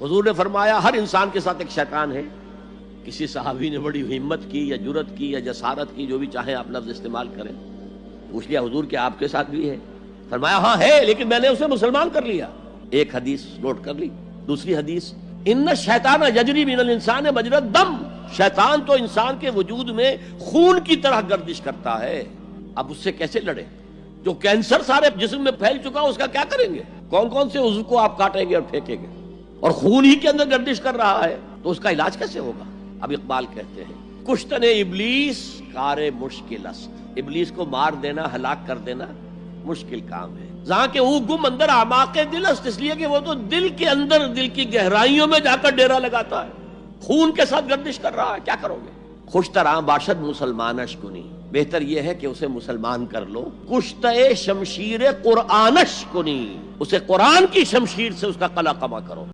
हुजूर ने फरमाया हर इंसान के साथ एक शैतान है। किसी सहाबी ने बड़ी हिम्मत की या जुरत की या जसारत की, जो भी चाहे आप लफ्ज इस्तेमाल करें, पूछ लिया हुजूर क्या आपके साथ भी है? फरमाया हाँ है, लेकिन मैंने उसे मुसलमान कर लिया। एक हदीस नोट कर ली। दूसरी हदीस, इन्ना शैतान यजरी मिनल इंसान मजरा दम, शैतान तो इंसान के वजूद में खून की तरह गर्दिश करता है। अब उससे कैसे लड़े? जो कैंसर सारे जिस्म में फैल चुका उसका क्या करेंगे? कौन कौन से उज़्व को आप काटेंगे और फेंकेंगे? और खून ही के अंदर गर्दिश कर रहा है, तो उसका इलाज कैसे होगा? अब इकबाल कहते हैं, कुश्तने इब्लीस कारे मुश्किल अस्त, इब्लीस को मार देना, हलाक कर देना मुश्किल काम है। जहां के वो गुम अंदर आमाके दिल अस्त, इसलिए कि वो तो दिल के अंदर, दिल की गहराइयों में जाकर डेरा लगाता है, खून के साथ गर्दिश कर रहा है। क्या करोगे? खुश तरह बाशद मुसलमानश कुनी, बेहतर यह है कि उसे मुसलमान कर लो। कुश्ते शमशीर कुरानश कुनी, उसे कुरान की शमशीर से उसका कला कमा करो।